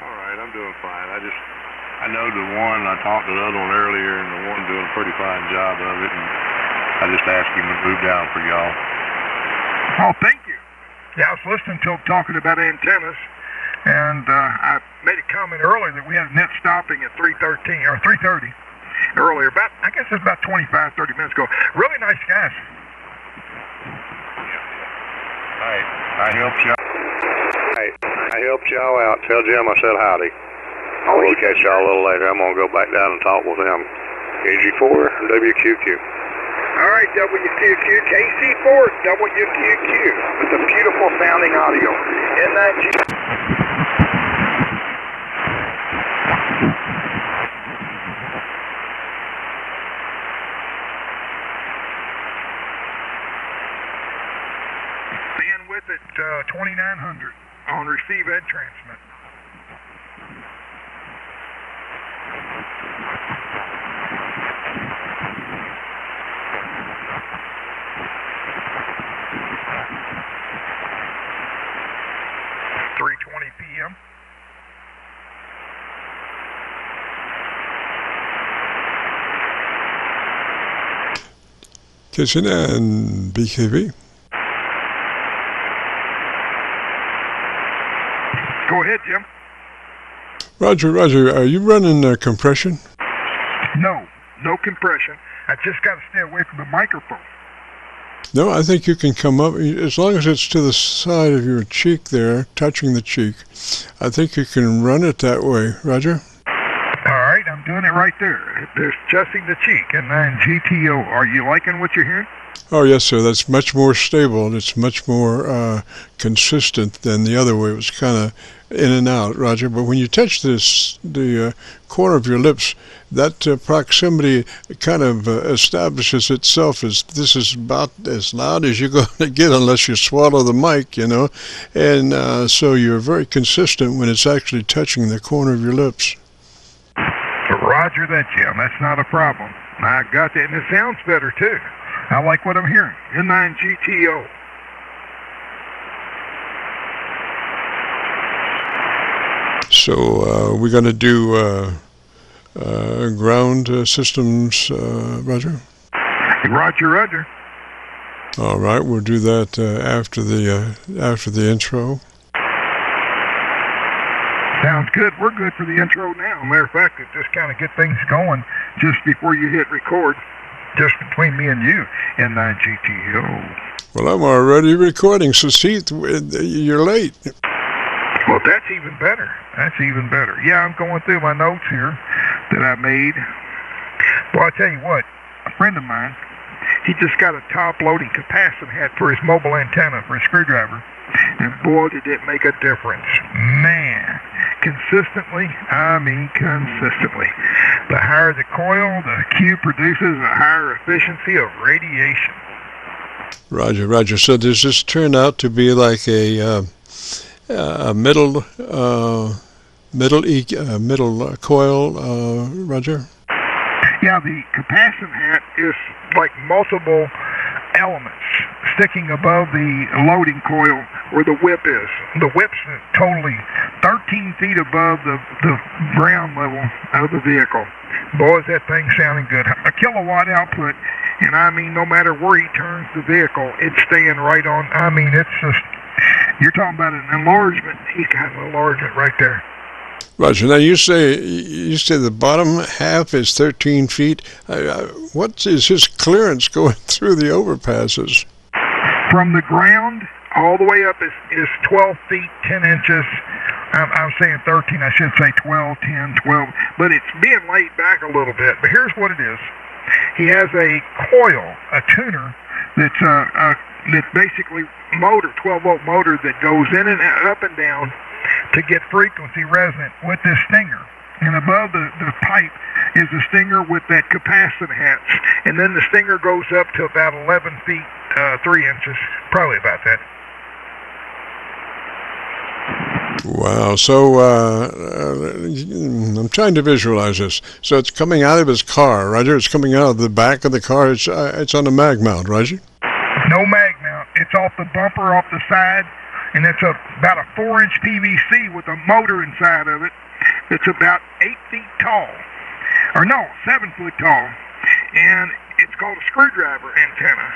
All right, I'm doing fine. I know the one, I talked to the other one earlier, and the one doing a pretty fine job of it, and I just asked him to move down for y'all. Oh, thank you. Yeah, I was listening to him talking about antennas, and I made a comment earlier that we had a net stopping at 3:13 or 3:30 earlier. I guess it's about 25, 30 minutes ago. Really nice guys. Hey, I helped y'all. Hey, I helped y'all out. Tell Jim I said howdy. I'll look at y'all a little later. I'm going to go back down and talk with him. AG4, WQQ. All right, WQQ, KC4, WQQ, with the beautiful sounding audio. N9G. Bandwidth at 2900 on receive and transmit. PM. KC9VKV. Go ahead, Jim. Roger, are you running compression? No compression. I just got to stay away from the microphone. No, I think you can come up, as long as it's to the side of your cheek there, touching the cheek. I think you can run it that way. Roger? All right, I'm doing it right there. There's adjusting the cheek, and then GTO. Are you liking what you're hearing? Oh, yes, sir. That's much more stable. It's much more consistent than the other way. It was kind of in and out, Roger. But when you touch the corner of your lips, that proximity kind of establishes itself as this is about as loud as you're going to get unless you swallow the mic, you know. And so you're very consistent when it's actually touching the corner of your lips. Roger that, Jim. That's not a problem. I got that, and it sounds better, too. I like what I'm hearing. N9GTO. So we're going to do ground systems, Roger? Roger. All right, we'll do that after the intro. Sounds good. We're good for the intro now. Matter of fact, it just kind of get things going just before you hit record, just between me and you, N9GTO. Well, I'm already recording, so see, you're late. Well, that's even better. Yeah, I'm going through my notes here that I made. Well, I'll tell you what, a friend of mine, he just got a top-loading capacitor hat for his mobile antenna for a screwdriver, and boy, did it make a difference. Man, consistently, the higher the coil the Q produces, the higher efficiency of radiation. Roger. So does this turn out to be like a middle coil, Roger? Yeah, the capacitor hat is like multiple elements sticking above the loading coil where the whip is. The whip's totally 13 feet above the ground level of the vehicle. Boy, is that thing sounding good. A kilowatt output, and I mean, no matter where he turns the vehicle, it's staying right on. I mean, it's just, you're talking about an enlargement. He's got an enlargement right there. Roger. Now you say the bottom half is 13 feet. What is his clearance going through the overpasses? From the ground all the way up is 12 feet 10 inches. I'm saying 13. I should say 12, 10, 12. But it's being laid back a little bit. But here's what it is. He has a coil, a tuner that's basically motor, 12-volt motor that goes in and up and down to get frequency resonant with this stinger. And above the pipe is a stinger with that capacitor hats. And then the stinger goes up to about 11 feet, 3 inches, probably about that. Wow. So I'm trying to visualize this. So it's coming out of his car, Roger? It's coming out of the back of the car. It's on a mag mount, Roger? No mag mount. It's off the bumper, off the side. and it's about a 4-inch PVC with a motor inside of it. It's about 8 feet tall, or no, 7 foot tall, and it's called a screwdriver antenna,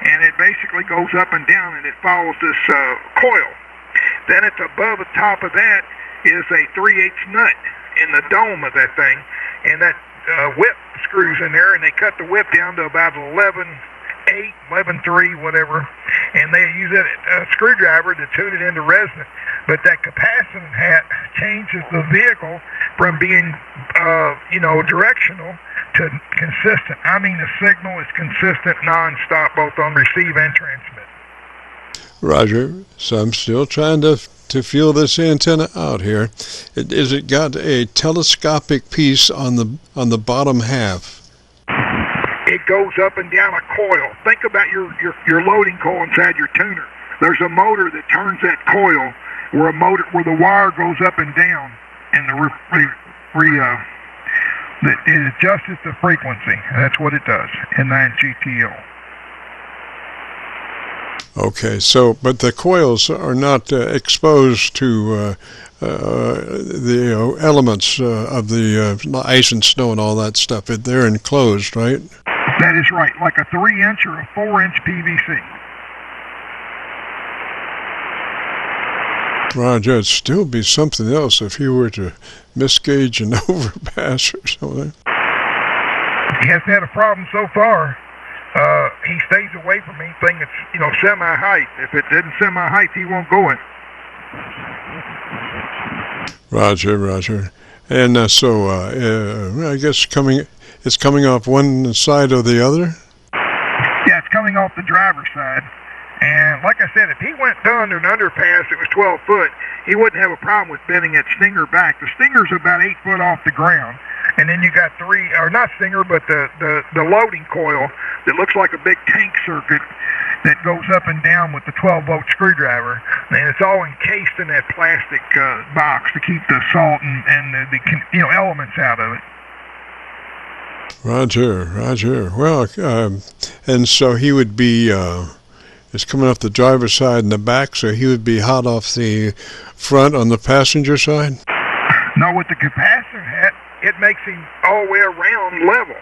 and it basically goes up and down, and it follows this coil. Then it's above the top of that is a 3/8 nut in the dome of that thing, and that whip screws in there, and they cut the whip down to about 11.8, 11.3, whatever, and they use a screwdriver to tune it into resonance. But that capacitant hat changes the vehicle from being, directional to consistent. I mean, the signal is consistent non-stop, both on receive and transmit. Roger. So I'm still trying to feel this antenna out here. Is it got a telescopic piece on the bottom half? It goes up and down a coil. Think about your loading coil inside your tuner. There's a motor that turns that coil where the wire goes up and down, and it adjusts the frequency. That's what it does in 9GTO. Okay, so but the coils are not exposed to the elements of the ice and snow and all that stuff. They're enclosed, right? That is right, like a 3-inch or a 4-inch PVC. Roger, it'd still be something else if he were to misgauge an overpass or something. He hasn't had a problem so far. He stays away from anything that's, semi-height. If it isn't semi-height, he won't go in. Roger. And I guess it's coming off one side or the other? Yeah, it's coming off the driver's side. And like I said, if he went under an underpass that was 12 foot, he wouldn't have a problem with bending that stinger back. The stinger's about 8 foot off the ground. And then you got not stinger, but the loading coil that looks like a big tank circuit that goes up and down with the 12-volt screwdriver. And it's all encased in that plastic box to keep the salt and the elements out of it. Roger. Well, and so he would be, it's coming off the driver's side and the back, so he would be hot off the front on the passenger side? No, with the capacitor hat, it makes him all the way around level.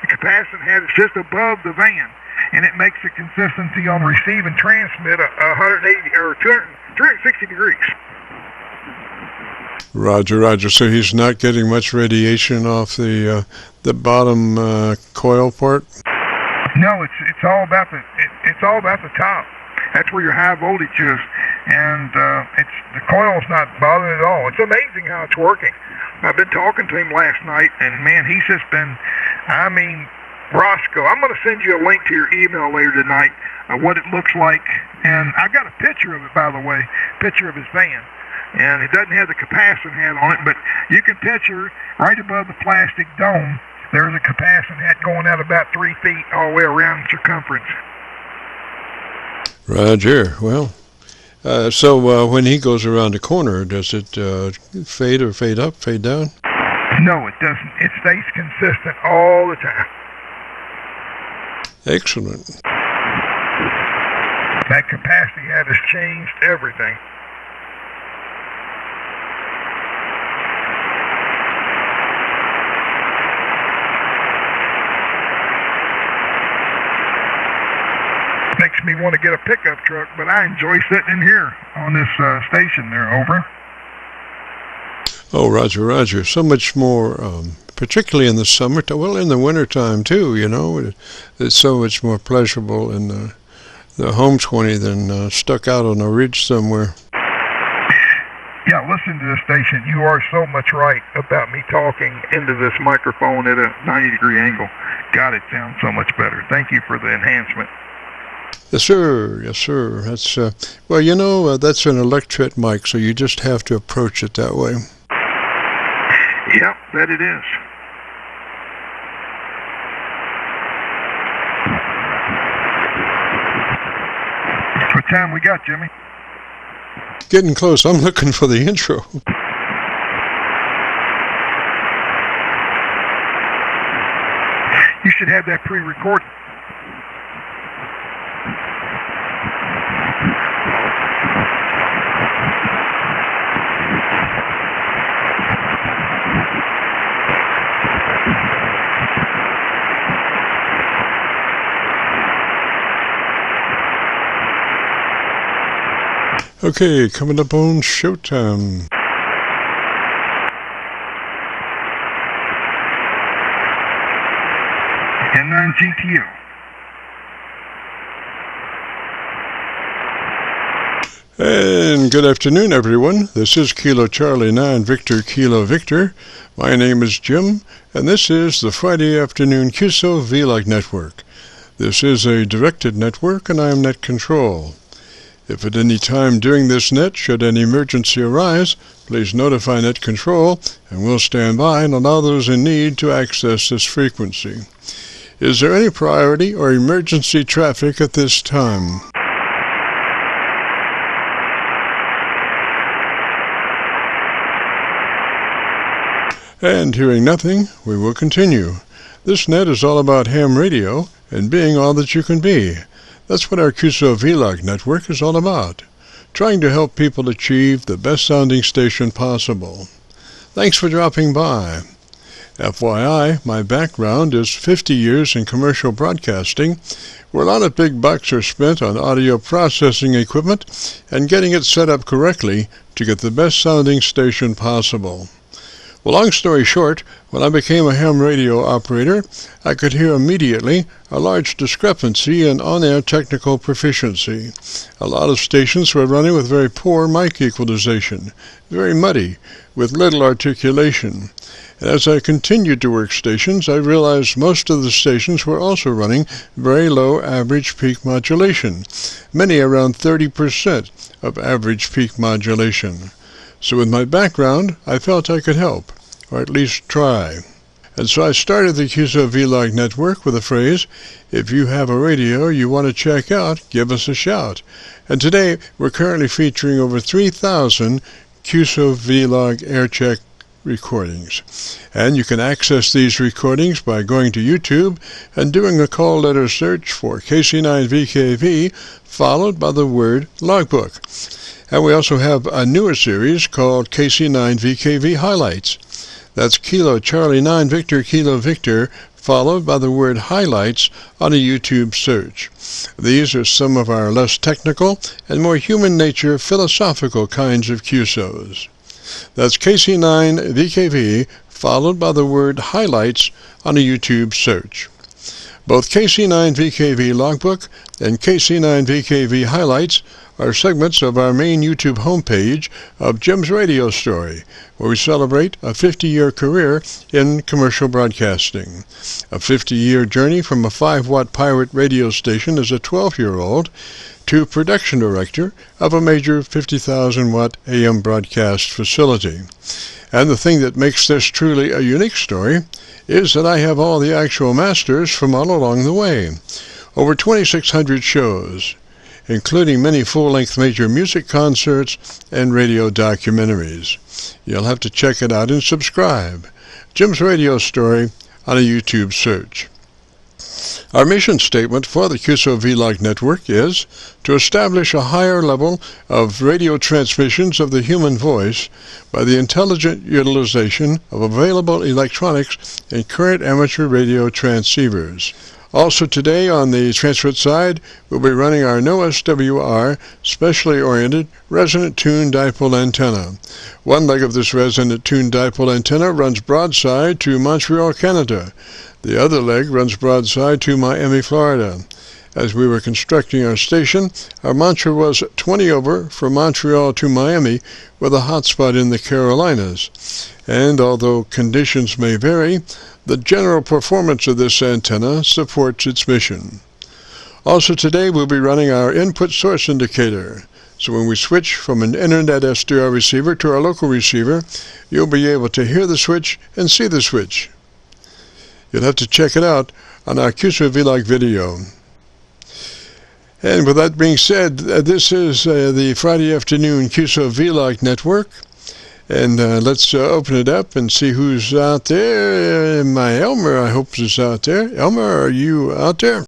The capacitor hat is just above the van, and it makes the consistency on receive and transmit 180 or 260 degrees. Roger. So he's not getting much radiation off the bottom coil part? No, it's all about the top. That's where your high voltage is, and the coil's not bothering at all. It's amazing how it's working. I've been talking to him last night, and man, he's just been, Roscoe. I'm going to send you a link to your email later tonight of what it looks like, and I got a picture of it, by the way, picture of his van. And it doesn't have the capacitor hat on it, but you can picture right above the plastic dome, there's a capacitor hat going out about 3 feet all the way around the circumference. Roger. Well, so when he goes around the corner, does it fade or fade up, fade down? No, it doesn't. It stays consistent all the time. Excellent. That capacity hat has changed everything. Makes me want to get a pickup truck, but I enjoy sitting in here on this station there, over. Oh, Roger. So much more, particularly in the summer, well, in the wintertime too, it's so much more pleasurable in the home 20 than stuck out on a ridge somewhere. Yeah, listen to this station. You are so much right about me talking into this microphone at a 90-degree angle. God, it sounds so much better. Thank you for the enhancement. Yes, sir. That's that's an electret mic, so you just have to approach it that way. Yep, that it is. What time we got, Jimmy? Getting close. I'm looking for the intro. You should have that pre-recorded. Okay, coming up on Showtime. 10-9 GTO. And good afternoon, everyone. This is Kilo Charlie 9 Victor Kilo Victor. My name is Jim, and this is the Friday afternoon Qso-Vlog network. This is a directed network, and I am net control. If at any time during this net should an emergency arise, please notify net control, and we'll stand by and allow those in need to access this frequency. Is there any priority or emergency traffic at this time? And hearing nothing, we will continue. This net is all about ham radio and being all that you can be. That's what our Qso-Vlog network is all about, trying to help people achieve the best sounding station possible. Thanks for dropping by. FYI, my background is 50 years in commercial broadcasting, where a lot of big bucks are spent on audio processing equipment and getting it set up correctly to get the best sounding station possible. Well, long story short, when I became a ham radio operator, I could hear immediately a large discrepancy in on-air technical proficiency. A lot of stations were running with very poor mic equalization, very muddy, with little articulation. And as I continued to work stations, I realized most of the stations were also running very low average peak modulation, many around 30% of average peak modulation. So with my background, I felt I could help, or at least try. And so I started the Qso-Vlog network with the phrase, if you have a radio you want to check out, give us a shout. And today, we're currently featuring over 3,000 Qso-Vlog Aircheck recordings. And you can access these recordings by going to YouTube and doing a call letter search for KC9VKV, followed by the word logbook. And we also have a newer series called KC9VKV Highlights. That's Kilo Charlie 9 Victor Kilo Victor, followed by the word highlights on a YouTube search. These are some of our less technical and more human nature philosophical kinds of QSOs. That's KC9VKV, followed by the word highlights on a YouTube search. Both KC9VKV Logbook and KC9VKV Highlights are segments of our main YouTube homepage of Jim's Radio Story, where we celebrate a 50-year career in commercial broadcasting. A 50-year journey from a 5-watt pirate radio station as a 12-year-old to production director of a major 50,000-watt AM broadcast facility. And the thing that makes this truly a unique story is that I have all the actual masters from all along the way. Over 2,600 shows, including many full-length major music concerts and radio documentaries. You'll have to check it out and subscribe. Jim's Radio Story on a YouTube search. Our mission statement for the Qso-Vlog network is to establish a higher level of radio transmissions of the human voice by the intelligent utilization of available electronics and current amateur radio transceivers. Also today on the transmit side, we'll be running our no SWR specially oriented resonant tuned dipole antenna. One leg of this resonant tuned dipole antenna runs broadside to Montreal, Canada. The other leg runs broadside to Miami, Florida. As we were constructing our station, our mantra was 20 over from Montreal to Miami with a hotspot in the Carolinas. And although conditions may vary, the general performance of this antenna supports its mission. Also today we'll be running our input source indicator. So when we switch from an internet SDR receiver to our local receiver, you'll be able to hear the switch and see the switch. You'll have to check it out on our Qso-Vlog video. And with that being said, this is the Friday afternoon Qso-Vlog network. And let's open it up and see who's out there. My Elmer, I hope, is out there. Elmer, are you out there?